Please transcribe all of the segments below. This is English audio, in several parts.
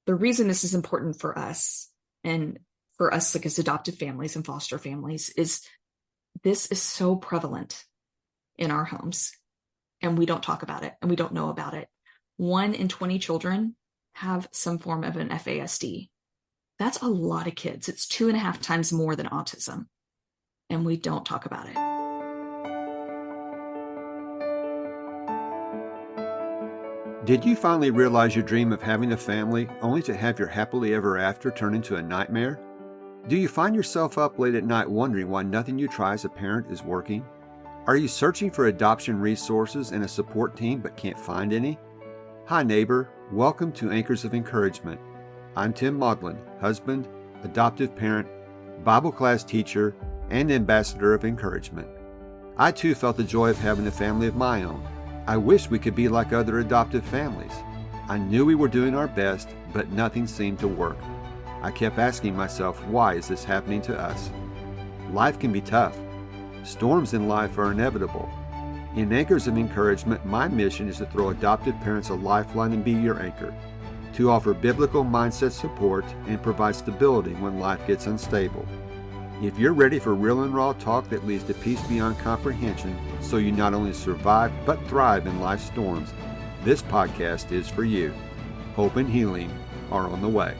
the reason this is important for us and for us, like as adopted families and foster families, is this is so prevalent in our homes, and we don't talk about it and we don't know about it. 1 in 20 children have some form of an FASD. That's a lot of kids. It's 2.5 times more than autism, and we don't talk about it. Did you finally realize your dream of having a family only to have your happily ever after turn into a nightmare? Do you find yourself up late at night wondering why nothing you try as a parent is working? Are you searching for adoption resources and a support team but can't find any? Hi neighbor, welcome to Anchors of Encouragement. I'm Tim Maudlin, husband, adoptive parent, Bible class teacher, and ambassador of encouragement. I too felt the joy of having a family of my own. I wish we could be like other adoptive families. I knew we were doing our best, but nothing seemed to work. I kept asking myself, why is this happening to us? Life can be tough. Storms in life are inevitable. In Anchors of Encouragement, my mission is to throw adoptive parents a lifeline and be your anchor, to offer biblical mindset support and provide stability when life gets unstable. If you're ready for real and raw talk that leads to peace beyond comprehension, so you not only survive but thrive in life's storms, this podcast is for you. Hope and healing are on the way.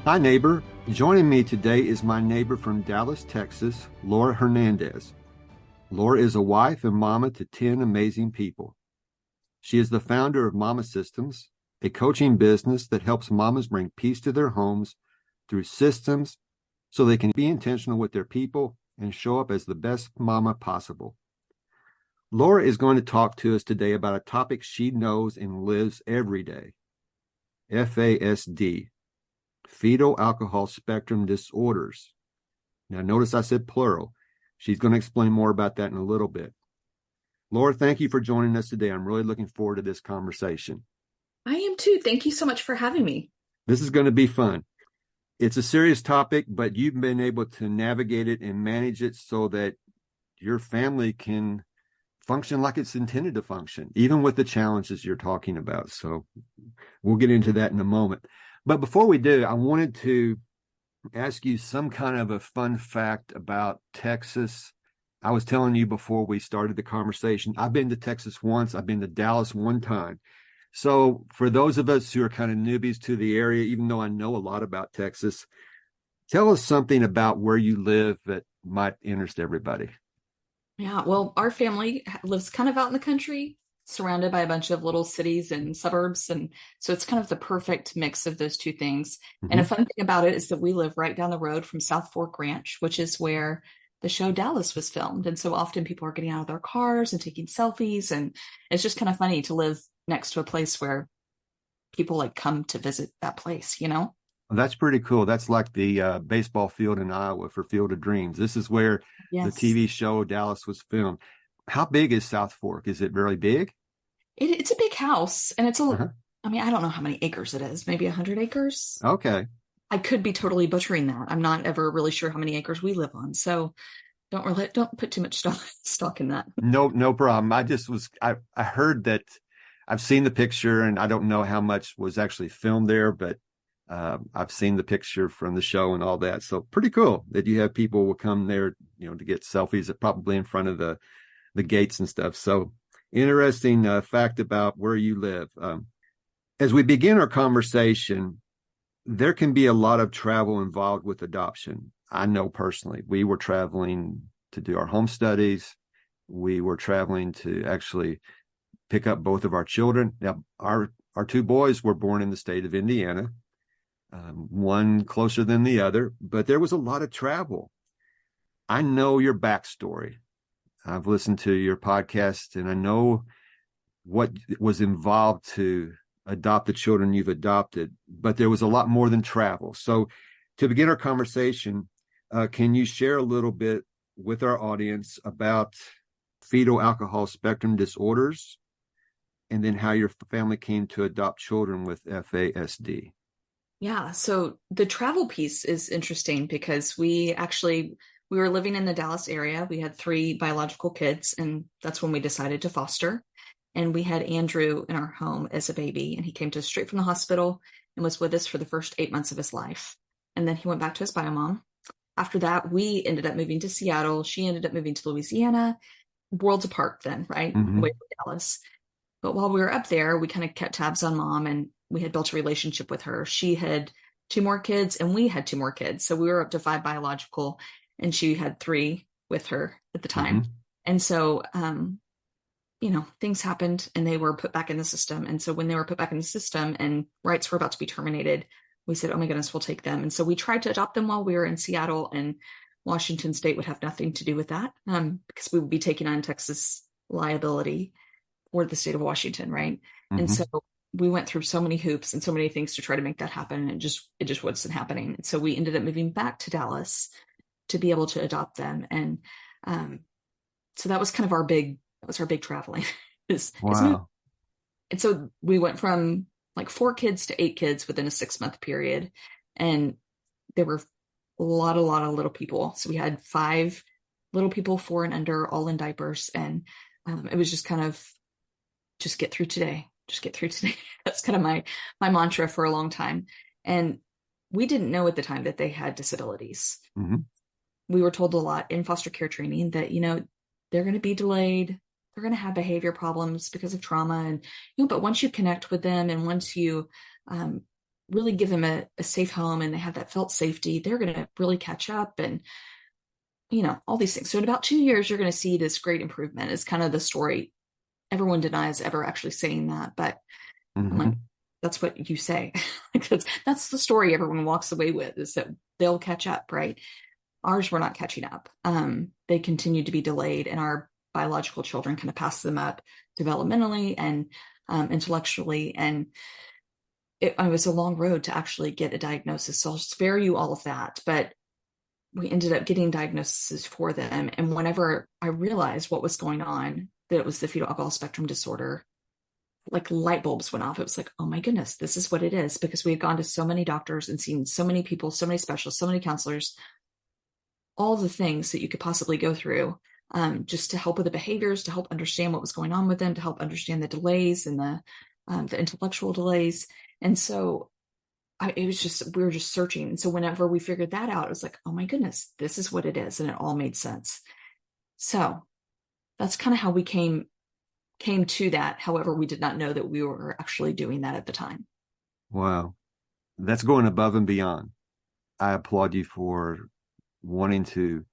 Hi neighbor, joining me today is my neighbor from Dallas, Texas, Laura Hernandez. Laura is a wife and mama to 10 amazing people. She is the founder of Mama Systems, a coaching business that helps mamas bring peace to their homes through systems so they can be intentional with their people and show up as the best mama possible. Laura is going to talk to us today about a topic she knows and lives every day, FASD, Fetal Alcohol Spectrum Disorders. Now notice I said plural. She's going to explain more about that in a little bit. Laura, thank you for joining us today. I'm really looking forward to this conversation. I am too. Thank you so much for having me. This is going to be fun. It's a serious topic, but you've been able to navigate it and manage it so that your family can function like it's intended to function, even with the challenges you're talking about. So we'll get into that in a moment. But before we do, I wanted to ask you some kind of a fun fact about Texas. I was telling you before we started the conversation, I've been to Texas once. I've been to Dallas one time. So for those of us who are kind of newbies to the area, even though I know a lot about Texas, tell us something about where you live that might interest everybody. Yeah, well, our family lives kind of out in the country, surrounded by a bunch of little cities and suburbs. And so it's kind of the perfect mix of those two things. Mm-hmm. And a fun thing about it is that we live right down the road from South Fork Ranch, which is where the show Dallas was filmed. And so often people are getting out of their cars and taking selfies. And it's just kind of funny to live next to a place where people like come to visit that place, you know? Well, that's pretty cool. That's like the baseball field in Iowa for Field of Dreams. This is where the TV show Dallas was filmed. How big is South Fork? Is it really big? It's a big house, and it's I mean, I don't know how many acres it is, maybe 100 acres. Okay. I could be totally butchering that. I'm not ever really sure how many acres we live on. So don't put too much stock in that. No problem. I heard that. I've seen the picture, and I don't know how much was actually filmed there, but I've seen the picture from the show and all that. So pretty cool that you have people will come there, to get selfies, probably in front of the gates and stuff. So interesting fact about where you live. As we begin our conversation, there can be a lot of travel involved with adoption. I know personally, we were traveling to do our home studies. We were traveling to actually pick up both of our children. Now, our two boys were born in the state of Indiana, one closer than the other, but there was a lot of travel. I know your backstory. I've listened to your podcast, and I know what was involved to adopt the children you've adopted, but there was a lot more than travel. So to begin our conversation, can you share a little bit with our audience about fetal alcohol spectrum disorders, and then how your family came to adopt children with FASD? Yeah, so the travel piece is interesting because we were living in the Dallas area. We had 3 biological kids, and that's when we decided to foster. And we had Andrew in our home as a baby, and he came to us straight from the hospital and was with us for the first 8 months of his life. And then he went back to his bio mom. After that, we ended up moving to Seattle. She ended up moving to Louisiana, worlds apart then, right? Mm-hmm. Away from Dallas. But while we were up there, we kind of kept tabs on mom, and we had built a relationship with her. She had 2 more kids and we had 2 more kids. So we were up to 5 biological, and she had 3 with her at the time. Mm-hmm. And so, things happened and they were put back in the system. And so when they were put back in the system and rights were about to be terminated, we said, oh my goodness, we'll take them. And so we tried to adopt them while we were in Seattle, and Washington State would have nothing to do with that, because we would be taking on Texas liability for the state of Washington, right? Mm-hmm. And so we went through so many hoops and so many things to try to make that happen, and it just wasn't happening. And so we ended up moving back to Dallas to be able to adopt them. And so that was kind of our big traveling. Wow. And so we went from like 4 kids to 8 kids within a 6-month period. And there were a lot of little people. So we had 5 little people, 4 and under, all in diapers. And it was just kind of, just get through today. Just get through today. That's kind of my mantra for a long time. And we didn't know at the time that they had disabilities. Mm-hmm. We were told a lot in foster care training that, they're going to be delayed. They're going to have behavior problems because of trauma. And, but once you connect with them, and once you really give them a safe home, and they have that felt safety, they're going to really catch up, and, all these things. So in about 2 years, you're going to see this great improvement. Is kind of the story. Everyone denies ever actually saying that, but Mm-hmm. I'm like, that's what you say. That's the story everyone walks away with, is that they'll catch up, right? Ours were not catching up. They continued to be delayed, and our biological children kind of passed them up developmentally and intellectually. And it was a long road to actually get a diagnosis. So I'll spare you all of that. But we ended up getting diagnoses for them. And whenever I realized what was going on, that it was the fetal alcohol spectrum disorder, like light bulbs went off. It was like, oh my goodness, this is what it is. Because we had gone to so many doctors and seen so many people, so many specialists, so many counselors, all the things that you could possibly go through, just to help with the behaviors, to help understand what was going on with them, to help understand the delays and the intellectual delays. And so we were just searching. And so whenever we figured that out, it was like, oh my goodness, this is what it is. And it all made sense. So that's kind of how we came to that. However, we did not know that we were actually doing that at the time. Wow. That's going above and beyond. I applaud you for wanting to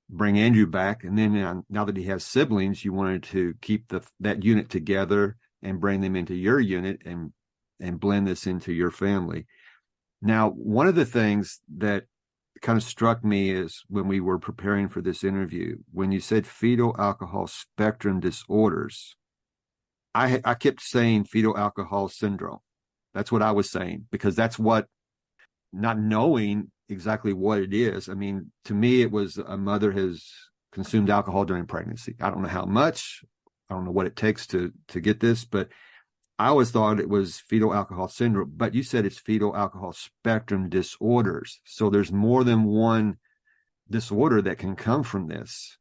bring Andrew back. And then now that he has siblings, you wanted to keep that unit together and bring them into your unit and blend this into your family. Now, one of the things that kind of struck me is when we were preparing for this interview, when you said fetal alcohol spectrum disorders, I kept saying fetal alcohol syndrome. That's what I was saying, because that's what, not knowing exactly what it is. I mean, to me, it was a mother has consumed alcohol during pregnancy. I don't know how much, I don't know what it takes to get this, but I always thought it was fetal alcohol syndrome. But you said it's fetal alcohol spectrum disorders. So there's more than one disorder that can come from this.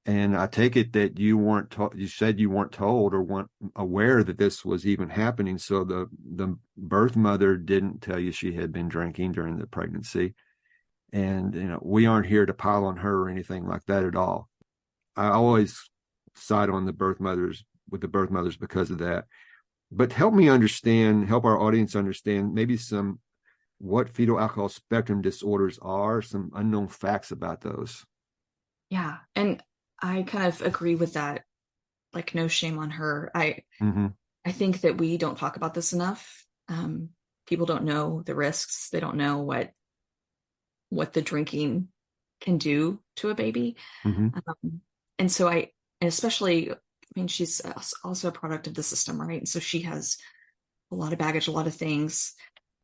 And I take it that you weren't you said you weren't told or weren't aware that this was even happening. So the birth mother didn't tell you she had been drinking during the pregnancy. And, we aren't here to pile on her or anything like that at all. I always side on the birth mothers because of that. But help our audience understand maybe what fetal alcohol spectrum disorders are, some unknown facts about those. Yeah. And I kind of agree with that. Like, no shame on her. I think that we don't talk about this enough. People don't know the risks. They don't know what the drinking can do to a baby. And so especially, she's also a product of the system, right? And so she has a lot of baggage, a lot of things.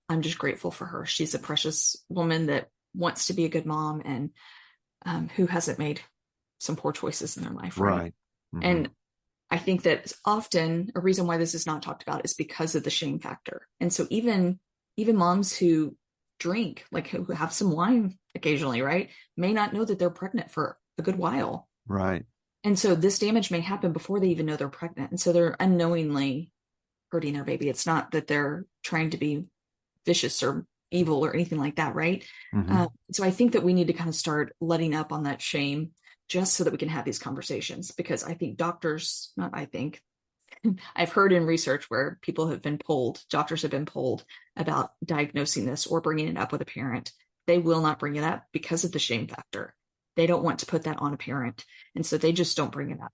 I'm just grateful for her. She's a precious woman that wants to be a good mom, and who hasn't made some poor choices in their life, right? And I think that often a reason why this is not talked about is because of the shame factor. And so even moms who drink, like who have some wine occasionally, right, may not know that they're pregnant for a good while. Right. And so this damage may happen before they even know they're pregnant. And so they're unknowingly hurting their baby. It's not that they're trying to be vicious or evil or anything like that, right? Mm-hmm. So I think that we need to kind of start letting up on that shame just so that we can have these conversations. Because I think doctors, not I think, I've heard in research where people have been polled, doctors have been polled about diagnosing this or bringing it up with a parent. They will not bring it up because of the shame factor. They don't want to put that on a parent. And so they just don't bring it up.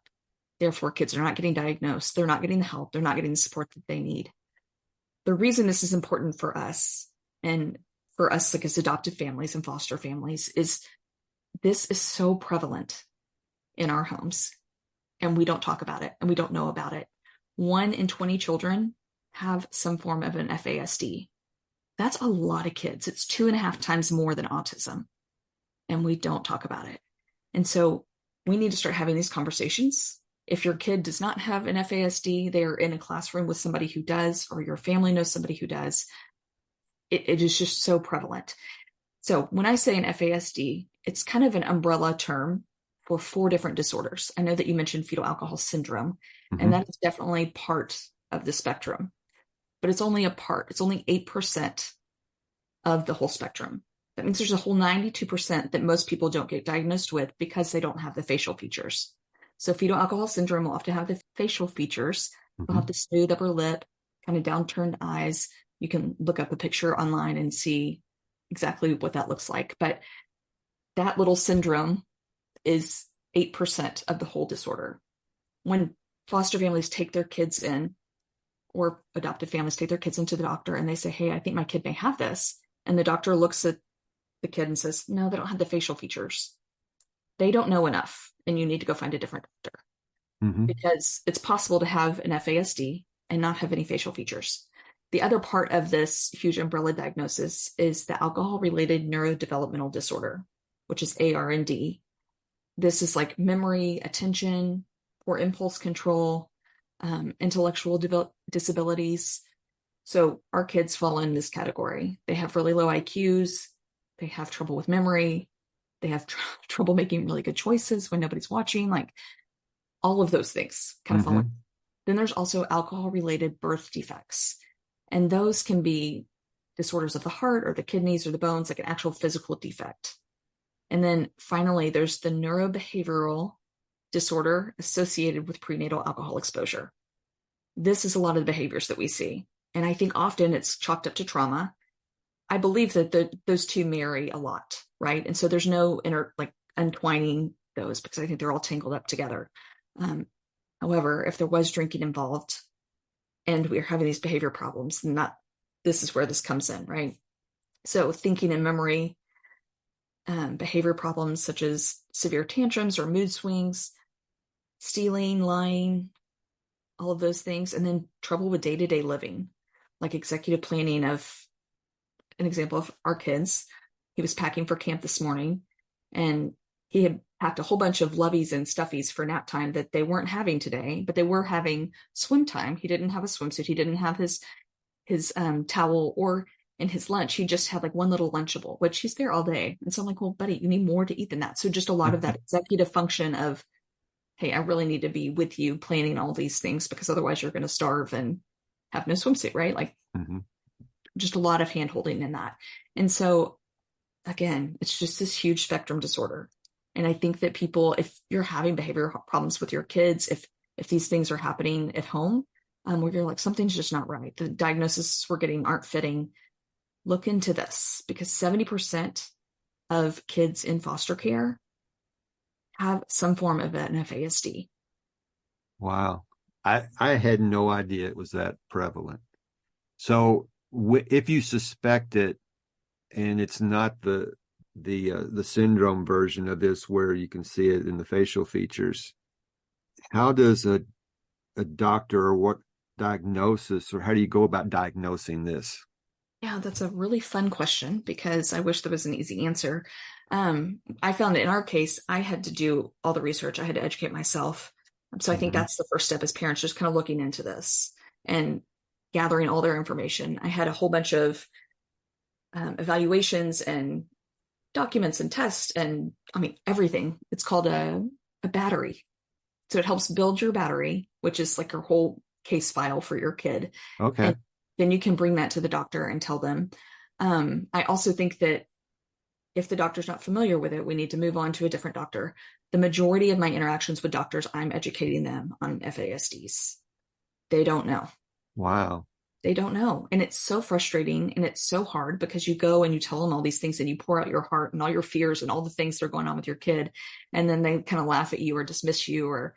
Therefore, kids are not getting diagnosed. They're not getting the help. They're not getting the support that they need. The reason this is important for us and for us, like as adoptive families and foster families, is this is so prevalent in our homes and we don't talk about it and we don't know about it. 1 in 20 children have some form of an FASD. That's a lot of kids. It's 2.5 times more than autism. And we don't talk about it. And so we need to start having these conversations. If your kid does not have an FASD, they're in a classroom with somebody who does, or your family knows somebody who does. It is just so prevalent. So when I say an FASD, it's kind of an umbrella term for 4 different disorders. I know that you mentioned fetal alcohol syndrome, and that is definitely part of the spectrum, but it's only a part. It's only 8% of the whole spectrum. That means there's a whole 92% that most people don't get diagnosed with because they don't have the facial features. So fetal alcohol syndrome will often have the facial features. They'll have the smooth upper lip, kind of downturned eyes. You can look up a picture online and see exactly what that looks like. But that little syndrome is 8% of the whole disorder. When foster families take their kids in, or adoptive families take their kids into the doctor and they say, hey, I think my kid may have this. And the doctor looks at the kid and says, no, they don't have the facial features. They don't know enough and you need to go find a different doctor because it's possible to have an FASD and not have any facial features. The other part of this huge umbrella diagnosis is the alcohol-related neurodevelopmental disorder, which is ARND. This is like memory, attention, poor impulse control, intellectual disabilities. So our kids fall in this category. They have really low IQs. They have trouble with memory. They have trouble making really good choices when nobody's watching. Like all of those things kind of fall in. Then there's also alcohol-related birth defects. And those can be disorders of the heart or the kidneys or the bones, like an actual physical defect. And then finally, there's the neurobehavioral disorder associated with prenatal alcohol exposure. This is a lot of the behaviors that we see. And I think often it's chalked up to trauma. I believe that those two marry a lot, right? And so there's no untwining those because I think they're all tangled up together. However, if there was drinking involved and we're having these behavior problems, then this is where this comes in, right? So thinking and memory, behavior problems such as severe tantrums or mood swings, stealing, lying, all of those things, and then trouble with day-to-day living, like executive planning. Of an example of our kids, he was packing for camp this morning and he had packed a whole bunch of loveys and stuffies for nap time that they weren't having today, but they were having swim time. He didn't have a swimsuit. He didn't have his towel, or in his lunch, he just had like one little Lunchable, which he's there all day. And so I'm like, well, buddy, you need more to eat than that. So just a lot of that executive function of, hey, I really need to be with you planning all these things because otherwise you're going to starve and have no swimsuit, right? Like just a lot of hand holding in that. And so again, it's just this huge spectrum disorder. And I think that people, if you're having behavioral problems with your kids, if these things are happening at home, where you're like, something's just not right, the diagnoses we're getting aren't fitting, look into this, because 70% of kids in foster care have some form of an FASD. Wow. I had no idea it was that prevalent. So if you suspect it and it's not the syndrome version of this where you can see it in the facial features, how does a doctor, or what diagnosis, or how do you go about diagnosing this? Yeah, that's a really fun question because I wish there was an easy answer. I found that in our case, I had to do all the research. I had to educate myself. So I think that's the first step as parents, just kind of looking into this and gathering all their information. I had a whole bunch of evaluations and documents and tests and everything. It's called a battery. So it helps build your battery, which is like your whole case file for your kid. Okay. And then you can bring that to the doctor and tell them. I also think that if the doctor's not familiar with it, we need to move on to a different doctor. The majority of my interactions with doctors, I'm educating them on FASDs. They don't know. Wow. They don't know. And it's so frustrating and it's so hard because you go and you tell them all these things and you pour out your heart and all your fears and all the things that are going on with your kid. And then they kind of laugh at you or dismiss you, or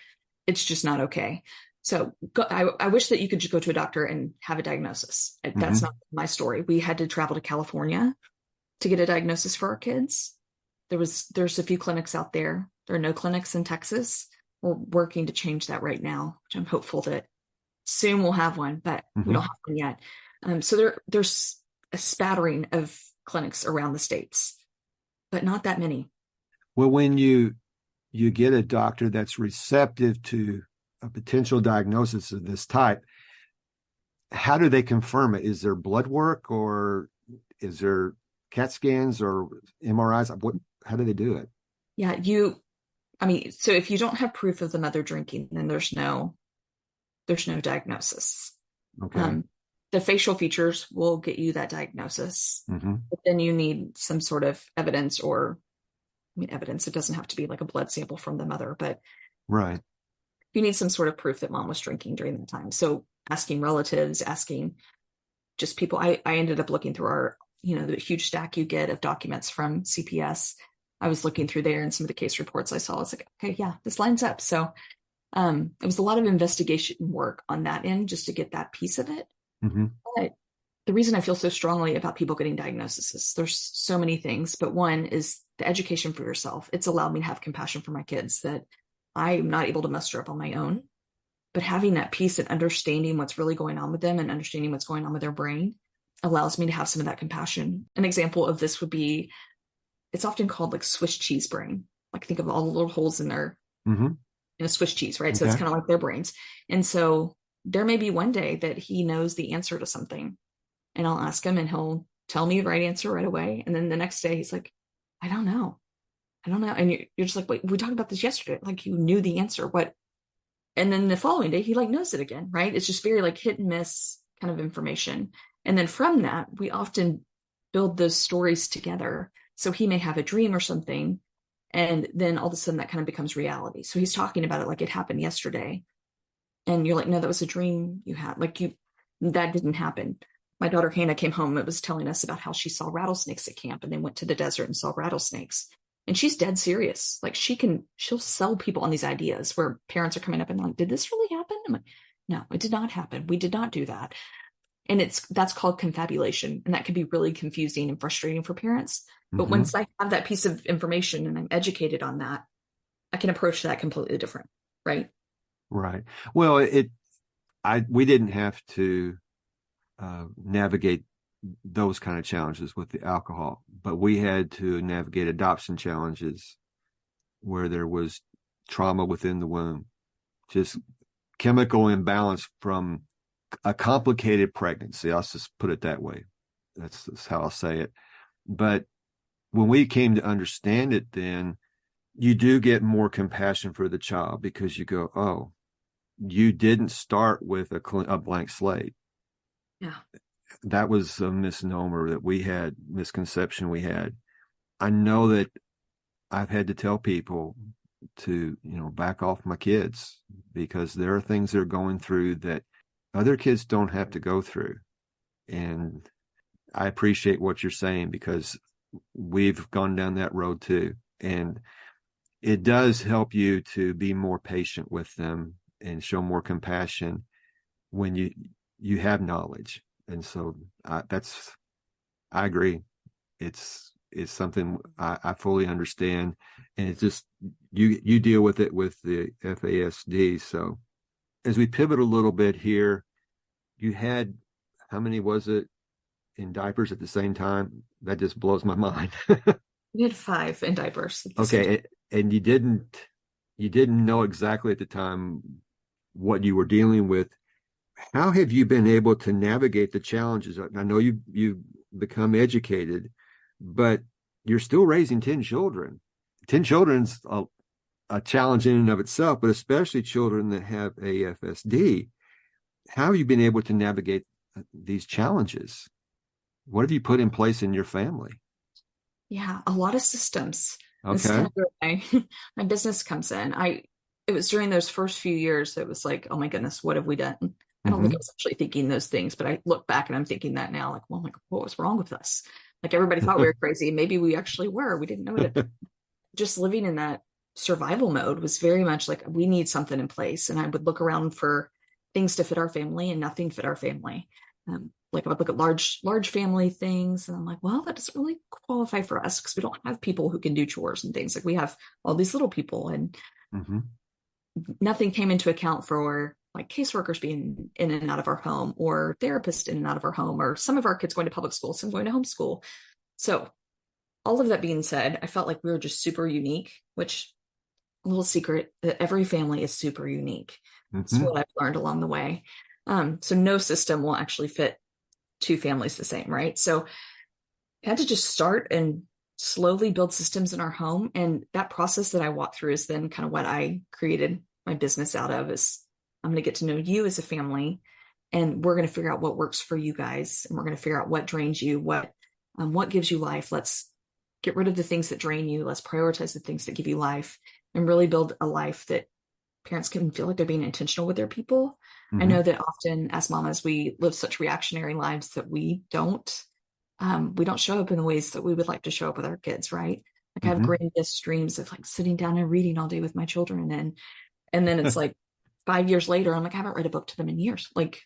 it's just not okay. So I wish that you could just go to a doctor and have a diagnosis. That's not my story. We had to travel to California to get a diagnosis for our kids. There's a few clinics out there. There are no clinics in Texas. We're working to change that right now, which I'm hopeful that soon we'll have one, but we don't have one yet. So there's a spattering of clinics around the states, but not that many. Well, when you get a doctor that's receptive to a potential diagnosis of this type, how do they confirm it? Is there blood work, or is there CAT scans or MRIs? How do they do it? Yeah, so if you don't have proof of the mother drinking, then there's no diagnosis. Okay. The facial features will get you that diagnosis, but then you need some sort of evidence, or evidence. It doesn't have to be like a blood sample from the mother, but right. You need some sort of proof that mom was drinking during that time. So asking relatives, asking just people. I ended up looking through our, the huge stack you get of documents from CPS. I was looking through there and some of the case reports I saw. I was like, okay, yeah, this lines up. So it was a lot of investigation work on that end just to get that piece of it. But the reason I feel so strongly about people getting diagnoses is there's so many things, but one is the education for yourself. It's allowed me to have compassion for my kids that I'm not able to muster up on my own. But having that piece and understanding what's really going on with them and understanding what's going on with their brain allows me to have some of that compassion. An example of this would be, it's often called like Swiss cheese brain. Like think of all the little holes in their in a Swiss cheese, right? Okay. So it's kind of like their brains. And so there may be one day that he knows the answer to something, and I'll ask him and he'll tell me the right answer right away. And then the next day he's like, I don't know. And you're just like, wait, we talked about this yesterday. Like you knew the answer. What? And then the following day he like knows it again, right? It's just very like hit and miss kind of information. And then from that, we often build those stories together. So he may have a dream or something, and then all of a sudden that kind of becomes reality. So he's talking about it like it happened yesterday. And you're like, no, that was a dream you had. That didn't happen. My daughter Hannah came home. It was telling us about how she saw rattlesnakes at camp, and they went to the desert and saw rattlesnakes. And she's dead serious. Like she'll sell people on these ideas where parents are coming up and like, did this really happen? I'm like, no, it did not happen. We did not do that. And that's called confabulation. And that can be really confusing and frustrating for parents. But once I have that piece of information and I'm educated on that, I can approach that completely different. Right. Right. Well, we didn't have to navigate those kind of challenges with the alcohol, but we had to navigate adoption challenges where there was trauma within the womb, just chemical imbalance from a complicated pregnancy. I'll just put it that way. That's how I'll say it. But when we came to understand it, then you do get more compassion for the child because you go, oh, you didn't start with a blank slate. Yeah. That was a misnomer that we had, misconception we had. I know that I've had to tell people to, back off my kids because there are things they're going through that other kids don't have to go through. And I appreciate what you're saying because we've gone down that road too. And it does help you to be more patient with them and show more compassion when you have knowledge. And so I agree. It's something I fully understand. And it's just, you deal with it with the FASD. So as we pivot a little bit here, you had, how many was it in diapers at the same time? That just blows my mind. We had 5 in diapers. Okay. And you didn't know exactly at the time what you were dealing with. How have you been able to navigate the challenges? I know you've become educated, but you're still raising 10 children. 10 children's a challenge in and of itself, but especially children that have AFSD. How have you been able to navigate these challenges? What have you put in place in your family? Yeah, a lot of systems. This is Okay. kind of where my business comes in. It was during those first few years that it was like, oh my goodness, what have we done? I don't think I Mm-hmm. was actually thinking those things, but I look back and I'm thinking that now, like, well, like, what was wrong with us? Like everybody thought we were crazy. Maybe we actually were. We didn't know it. Just living in that survival mode was very much like we need something in place. And I would look around for things to fit our family and nothing fit our family. Like I would look at large family things and I'm like, well, that doesn't really qualify for us because we don't have people who can do chores and things. Like we have all these little people and Mm-hmm. nothing came into account for like caseworkers being in and out of our home or therapists in and out of our home or some of our kids going to public school, some going to homeschool. So all of that being said, I felt like we were just super unique, which a little secret that every family is super unique. That's Mm-hmm. what I've learned along the way. So no system will actually fit two families the same, right? So I had to just start and slowly build systems in our home. And that process that I walked through is then kind of what I created my business out of is I'm going to get to know you as a family and we're going to figure out what works for you guys. And we're going to figure out what drains you, what gives you life. Let's get rid of the things that drain you. Let's prioritize the things that give you life and really build a life that parents can feel like they're being intentional with their people. I Mm-hmm. know that often as mamas, we live such reactionary lives that we don't show up in the ways that we would like to show up with our kids, right? Like I have Mm-hmm. grandiose dreams of like sitting down and reading all day with my children. And then it's like 5 years later, I'm like, I haven't read a book to them in years. Like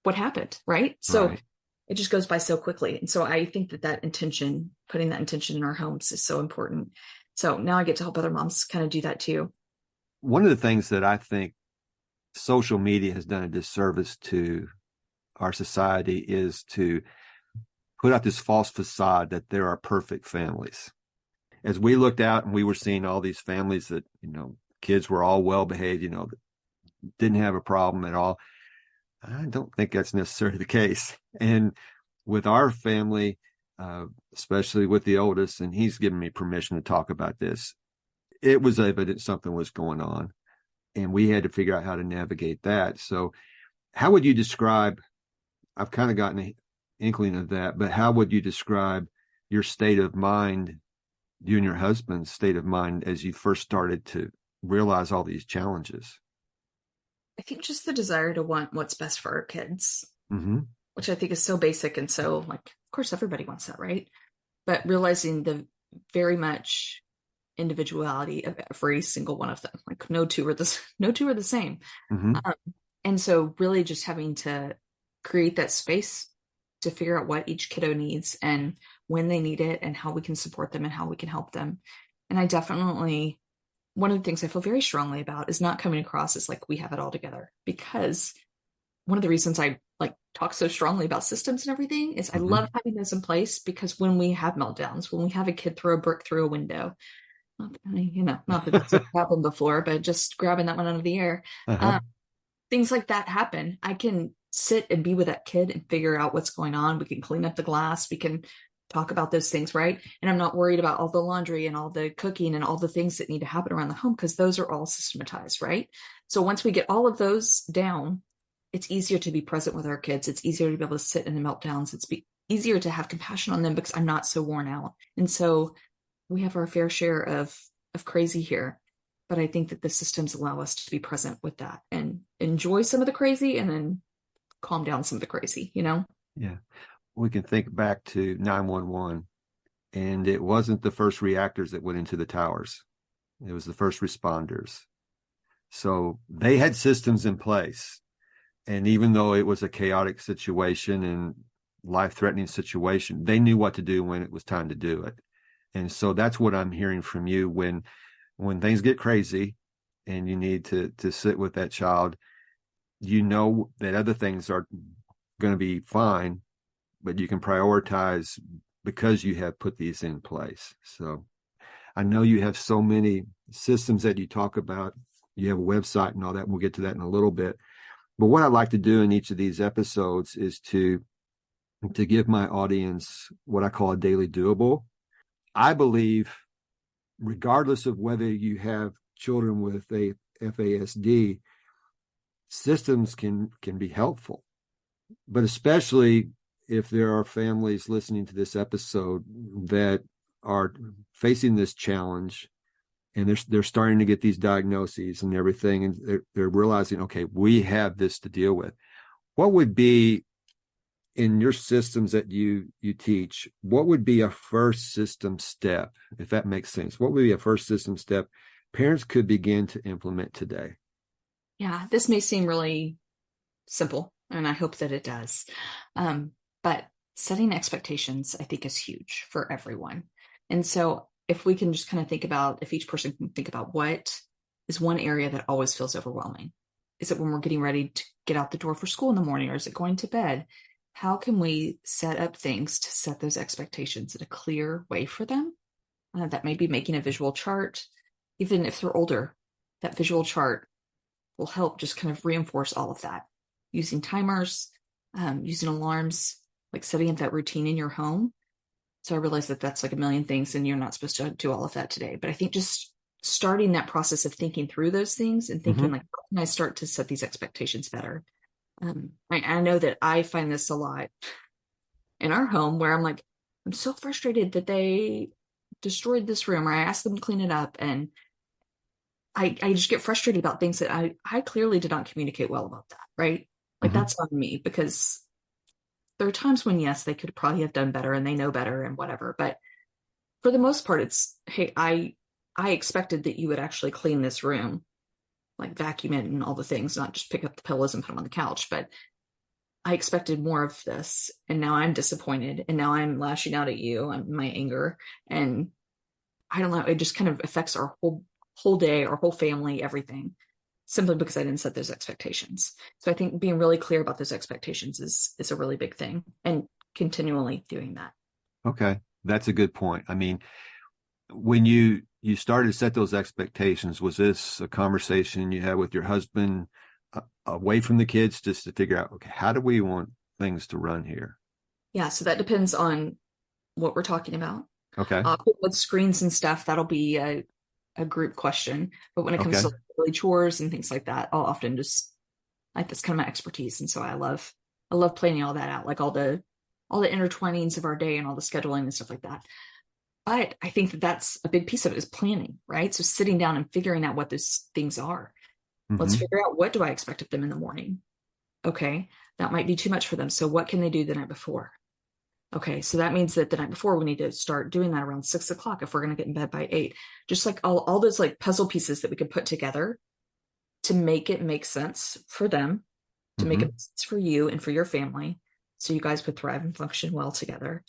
what happened? Right. So Right. it just goes by so quickly. And so I think that intention, putting that intention in our homes is so important. So now I get to help other moms kind of do that too. One of the things that I think social media has done a disservice to our society is to put out this false facade that there are perfect families. As we looked out and we were seeing all these families that, kids were all well behaved, didn't have a problem at all. I don't think that's necessarily the case. And with our family, especially with the oldest, and he's given me permission to talk about this, it was evident something was going on. And we had to figure out how to navigate that. So, how would you describe? I've kind of gotten an inkling of that, but how would you describe your state of mind, you and your husband's state of mind as you first started to realize all these challenges? I think just the desire to want what's best for our kids, Mm-hmm. which I think is so basic and so like, of course, everybody wants that, right? But realizing the very much individuality of every single one of them, like no two are the same. Mm-hmm. Um, and so really just having to create that space to figure out what each kiddo needs and when they need it and how we can support them and how we can help them. And I definitely, one of the things I feel very strongly about is not coming across as like we have it all together, because one of the reasons I like talk so strongly about systems and everything is I Mm-hmm. love having those in place because when we have meltdowns, when we have a kid throw a brick through a window, not that that's happened before, but just grabbing that one out of the air. Uh-huh. Um, Things like that happen. I can sit and be with that kid and figure out what's going on. We can clean up the glass. We can talk about those things, right? And I'm not worried about all the laundry and all the cooking and all the things that need to happen around the home because those are all systematized, right? So once we get all of those down, it's easier to be present with our kids. It's easier to be able to sit in the meltdowns. Easier to have compassion on them because I'm not so worn out. And so we have our fair share of crazy here, but I think that the systems allow us to be present with that and enjoy some of the crazy and then calm down some of the crazy, Yeah. We can think back to 911, and it wasn't the first reactors that went into the towers. It was the first responders. So they had systems in place. And even though it was a chaotic situation and life-threatening situation, they knew what to do when it was time to do it. And so that's what I'm hearing from you when things get crazy and you need to sit with that child, that other things are going to be fine, but you can prioritize because you have put these in place. So I know you have so many systems that you talk about. You have a website and all that. And we'll get to that in a little bit. But what I like to do in each of these episodes is to give my audience what I call a daily doable. I believe, regardless of whether you have children with a FASD, systems can be helpful, but especially if there are families listening to this episode that are facing this challenge and they're starting to get these diagnoses and everything, and they're realizing, okay, we have this to deal with. What would be, in your systems that you teach, what would be a first system step, if that makes sense? What would be a first system step parents could begin to implement today? Yeah, this may seem really simple, and I hope that it does. But setting expectations, I think, is huge for everyone. And so if we can just kind of think about, if each person can think about what is one area that always feels overwhelming. Is it when we're getting ready to get out the door for school in the morning, or is it going to bed? How can we set up things to set those expectations in a clear way for them? That may be making a visual chart. Even if they're older, that visual chart will help just kind of reinforce all of that. Using timers, using alarms, like setting up that routine in your home. So I realize that that's like a million things and you're not supposed to do all of that today. But I think just starting that process of thinking through those things and thinking like, how can I start to set these expectations better? I know that I find this a lot in our home where I'm like, I'm so frustrated that they destroyed this room, or I asked them to clean it up. And I just get frustrated about things that I clearly did not communicate well about that, right? Like that's on me, because there are times when, yes, they could probably have done better and they know better and whatever. But for the most part, it's, hey, I expected that you would actually clean this room, like vacuum it and all the things, not just pick up the pillows and put them on the couch. But I expected more of this, and now I'm disappointed, and now I'm lashing out at you, my anger, and I don't know, it just kind of affects our whole day, our whole family, everything, simply because I didn't set those expectations. So I think being really clear about those expectations is a really big thing, and continually doing that. Okay, that's a good point. I mean, when you started to set those expectations, was this a conversation you had with your husband away from the kids, just to figure out, okay, how do we want things to run here? Yeah, so that depends on what we're talking about. Okay. With screens and stuff, that'll be a group question. But when it comes to daily chores and things like that, I'll often just, like, that's kind of my expertise. And so I love planning all that out, like all the intertwinings of our day and all the scheduling and stuff like that. But I think that that's a big piece of it, is planning, right? So sitting down and figuring out what those things are. Let's figure out, what do I expect of them in the morning? Okay, that might be too much for them. So what can they do the night before? Okay, so that means that the night before we need to start doing that around 6 o'clock if we're going to get in bed by 8. Just like all those like puzzle pieces that we could put together to make it make sense for them, to make it make sense for you and for your family, so you guys would thrive and function well together.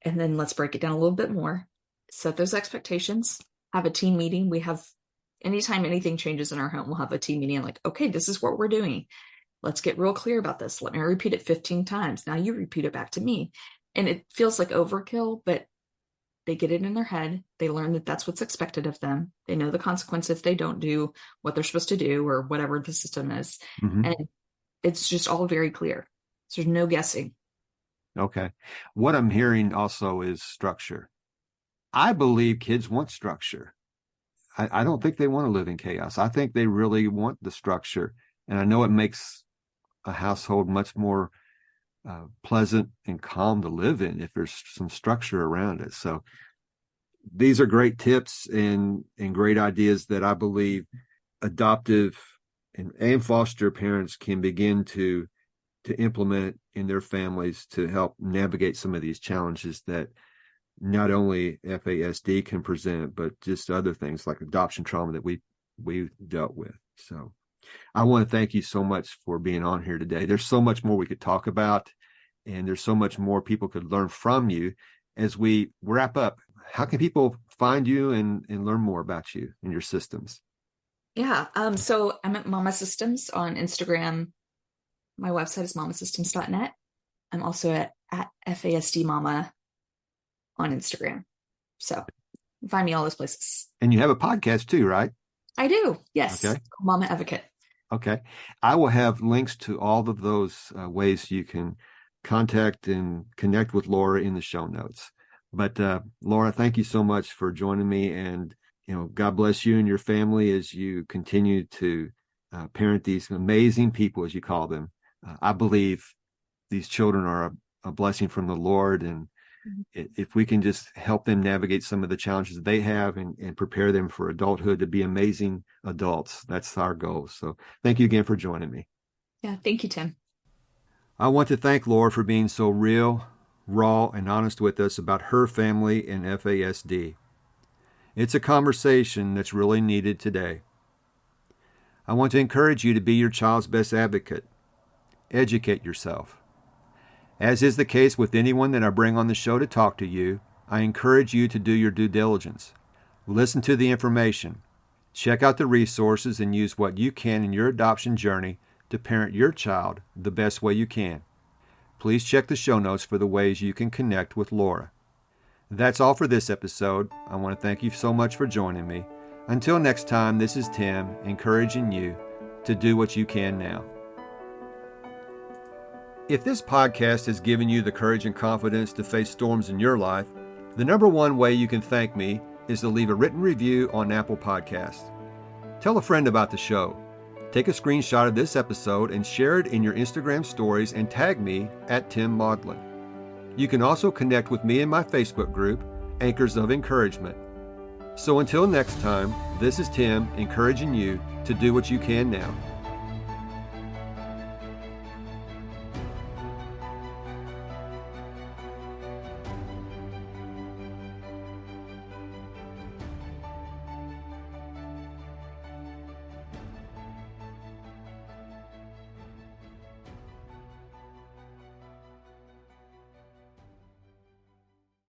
And then let's break it down a little bit more, set those expectations, have a team meeting. We have, anytime anything changes in our home, we'll have a team meeting, like, okay, this is what we're doing. Let's get real clear about this. Let me repeat it 15 times. Now you repeat it back to me. And it feels like overkill, but they get it in their head. They learn that that's what's expected of them. They know the consequence if they don't do what they're supposed to do, or whatever the system is. And it's just all very clear. So there's no guessing. Okay. What I'm hearing also is structure. I believe kids want structure. I don't think they want to live in chaos. I think they really want the structure. And I know it makes a household much more pleasant and calm to live in if there's some structure around it. So these are great tips and great ideas that I believe adoptive and foster parents can begin to implement in their families to help navigate some of these challenges that not only FASD can present, but just other things like adoption trauma that we dealt with. So I want to thank you so much for being on here today. There's so much more we could talk about, and there's so much more people could learn from you. As we wrap up, how can people find you and learn more about you and your systems? Yeah. So I'm at Mama Systems on Instagram. My website is mamasystems.net. I'm also at FASD Mama on Instagram. So find me all those places. And you have a podcast too, right? I do. Yes. Okay. Mama Advocate. Okay. I will have links to all of those ways you can contact and connect with Laura in the show notes. But Laura, thank you so much for joining me and God bless you and your family as you continue to parent these amazing people, as you call them. I believe these children are a blessing from the Lord, and if we can just help them navigate some of the challenges they have and prepare them for adulthood to be amazing adults, that's our goal. So thank you again for joining me. Yeah, thank you, Tim. I want to thank Laura for being so real, raw, and honest with us about her family and FASD. It's a conversation that's really needed today. I want to encourage you to be your child's best advocate. Educate yourself. As is the case with anyone that I bring on the show to talk to you, I encourage you to do your due diligence. Listen to the information. Check out the resources and use what you can in your adoption journey to parent your child the best way you can. Please check the show notes for the ways you can connect with Laura. That's all for this episode. I want to thank you so much for joining me. Until next time, this is Tim encouraging you to do what you can now. If this podcast has given you the courage and confidence to face storms in your life, the number one way you can thank me is to leave a written review on Apple Podcasts. Tell a friend about the show. Take a screenshot of this episode and share it in your Instagram stories and tag me at Tim Maudlin. You can also connect with me in my Facebook group, Anchors of Encouragement. So until next time, this is Tim encouraging you to do what you can now.